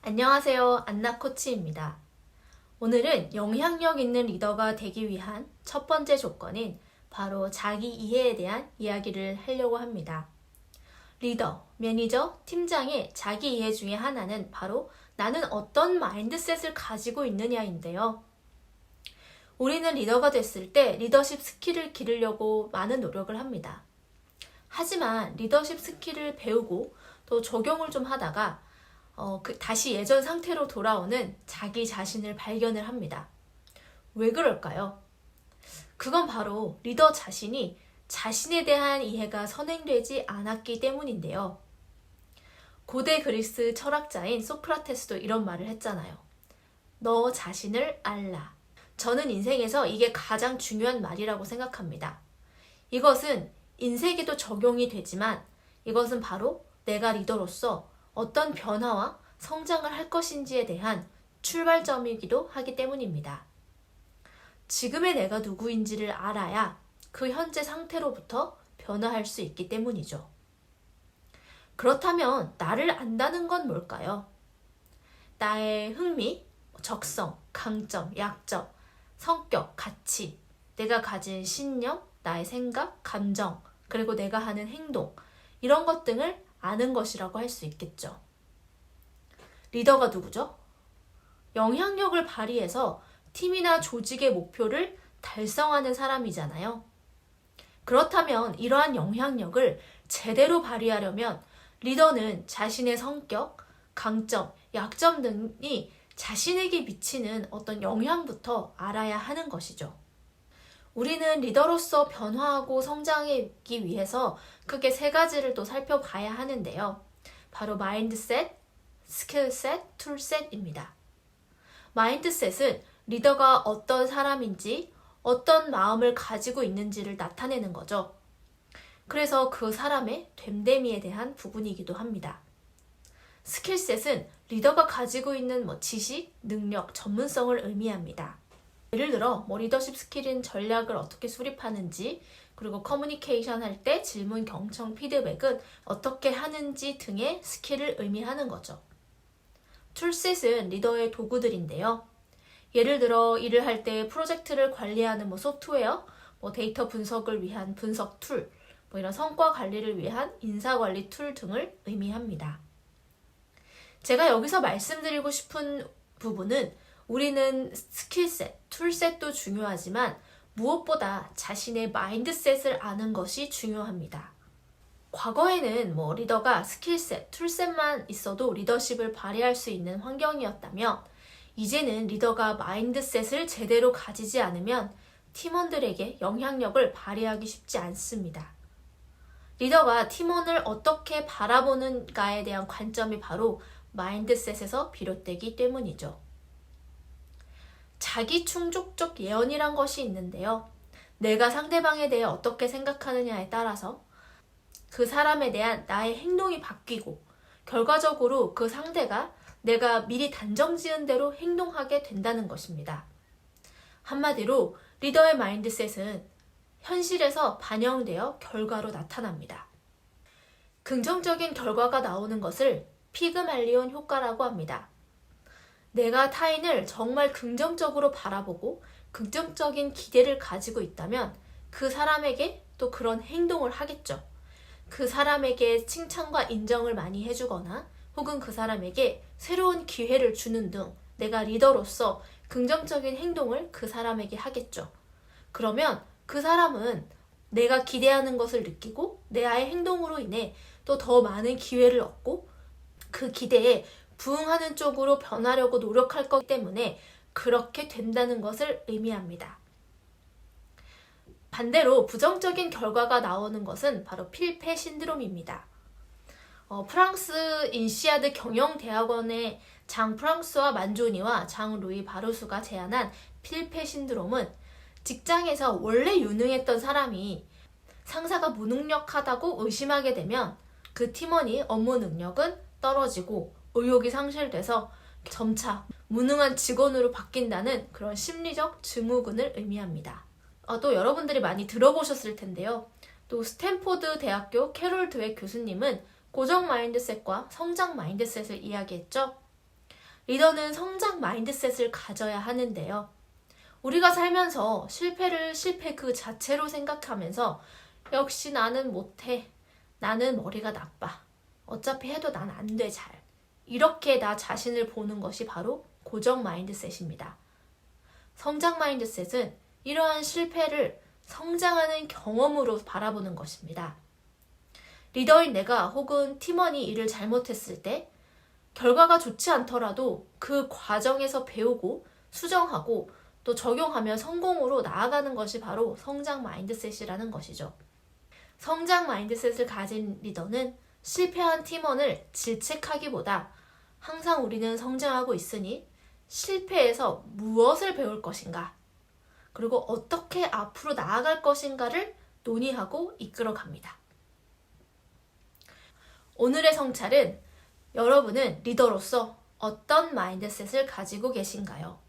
안녕하세요. 안나 코치입니다. 오늘은 영향력 있는 리더가 되기 위한 첫 번째 조건인 바로 자기 이해에 대한 이야기를 하려고 합니다. 리더, 매니저, 팀장의 자기 이해 중에 하나는 바로 나는 어떤 마인드셋을 가지고 있느냐인데요. 우리는 리더가 됐을 때 리더십 스킬을 기르려고 많은 노력을 합니다. 하지만 리더십 스킬을 배우고 또 적용을 좀 하다가 다시 예전 상태로 돌아오는 자기 자신을 발견을 합니다. 왜 그럴까요? 그건 바로 리더 자신이 자신에 대한 이해가 선행되지 않았기 때문인데요. 고대 그리스 철학자인 소크라테스도 이런 말을 했잖아요. 너 자신을 알라. 저는 인생에서 이게 가장 중요한 말이라고 생각합니다. 이것은 인생에도 적용이 되지만 이것은 바로 내가 리더로서 어떤 변화와 성장을 할 것인지에 대한 출발점이기도 하기 때문입니다. 지금의 내가 누구인지를 알아야 그 현재 상태로부터 변화할 수 있기 때문이죠. 그렇다면 나를 안다는 건 뭘까요? 나의 흥미, 적성, 강점, 약점, 성격, 가치, 내가 가진 신념, 나의 생각, 감정, 그리고 내가 하는 행동, 이런 것 등을 아는 것이라고 할 수 있겠죠. 리더가 누구죠? 영향력을 발휘해서 팀이나 조직의 목표를 달성하는 사람이잖아요. 그렇다면 이러한 영향력을 제대로 발휘하려면 리더는 자신의 성격, 강점, 약점 등이 자신에게 미치는 어떤 영향부터 알아야 하는 것이죠. 우리는 리더로서 변화하고 성장하기 위해서 크게 세 가지를 또 살펴봐야 하는데요. 바로 마인드셋, 스킬셋, 툴셋입니다. 마인드셋은 리더가 어떤 사람인지, 어떤 마음을 가지고 있는지를 나타내는 거죠. 그래서 그 사람의 됨됨이에 대한 부분이기도 합니다. 스킬셋은 리더가 가지고 있는 지식, 능력, 전문성을 의미합니다. 예를 들어 리더십 스킬인 전략을 어떻게 수립하는지, 그리고 커뮤니케이션 할 때 질문, 경청, 피드백은 어떻게 하는지 등의 스킬을 의미하는 거죠. 툴셋은 리더의 도구들인데요. 예를 들어 일을 할 때 프로젝트를 관리하는 소프트웨어, 데이터 분석을 위한 분석 툴, 이런 성과 관리를 위한 인사관리 툴 등을 의미합니다. 제가 여기서 말씀드리고 싶은 부분은 우리는 스킬셋, 툴셋도 중요하지만 무엇보다 자신의 마인드셋을 아는 것이 중요합니다. 과거에는 리더가 스킬셋, 툴셋만 있어도 리더십을 발휘할 수 있는 환경이었다면 이제는 리더가 마인드셋을 제대로 가지지 않으면 팀원들에게 영향력을 발휘하기 쉽지 않습니다. 리더가 팀원을 어떻게 바라보는가에 대한 관점이 바로 마인드셋에서 비롯되기 때문이죠. 자기 충족적 예언이란 것이 있는데요. 내가 상대방에 대해 어떻게 생각하느냐에 따라서 그 사람에 대한 나의 행동이 바뀌고 결과적으로 그 상대가 내가 미리 단정 지은 대로 행동하게 된다는 것입니다. 한마디로 리더의 마인드셋은 현실에서 반영되어 결과로 나타납니다. 긍정적인 결과가 나오는 것을 피그말리온 효과라고 합니다. 내가 타인을 정말 긍정적으로 바라보고 긍정적인 기대를 가지고 있다면 그 사람에게 또 그런 행동을 하겠죠. 그 사람에게 칭찬과 인정을 많이 해주거나 혹은 그 사람에게 새로운 기회를 주는 등 내가 리더로서 긍정적인 행동을 그 사람에게 하겠죠. 그러면 그 사람은 내가 기대하는 것을 느끼고 나의 행동으로 인해 또 더 많은 기회를 얻고 그 기대에 부응하는 쪽으로 변하려고 노력할 거기 때문에 그렇게 된다는 것을 의미합니다. 반대로 부정적인 결과가 나오는 것은 바로 필패 신드롬입니다. 프랑스 인시아드 경영대학원의 장 프랑스와 만조니와 장 루이 바르수가 제안한 필패 신드롬은 직장에서 원래 유능했던 사람이 상사가 무능력하다고 의심하게 되면 그 팀원이 업무 능력은 떨어지고 의욕이 상실돼서 점차 무능한 직원으로 바뀐다는 그런 심리적 증후군을 의미합니다. 또 여러분들이 많이 들어보셨을 텐데요. 또 스탠포드 대학교 캐롤 드웨 교수님은 고정 마인드셋과 성장 마인드셋을 이야기했죠. 리더는 성장 마인드셋을 가져야 하는데요. 우리가 살면서 실패를 실패 그 자체로 생각하면서 역시 나는 못해. 나는 머리가 나빠. 어차피 해도 난 안 돼, 잘. 이렇게 나 자신을 보는 것이 바로 고정 마인드셋입니다. 성장 마인드셋은 이러한 실패를 성장하는 경험으로 바라보는 것입니다. 리더인 내가 혹은 팀원이 일을 잘못했을 때 결과가 좋지 않더라도 그 과정에서 배우고 수정하고 또 적용하며 성공으로 나아가는 것이 바로 성장 마인드셋이라는 것이죠. 성장 마인드셋을 가진 리더는 실패한 팀원을 질책하기보다 항상 우리는 성장하고 있으니 실패에서 무엇을 배울 것인가, 그리고 어떻게 앞으로 나아갈 것인가를 논의하고 이끌어갑니다. 오늘의 성찰은 여러분은 리더로서 어떤 마인드셋을 가지고 계신가요?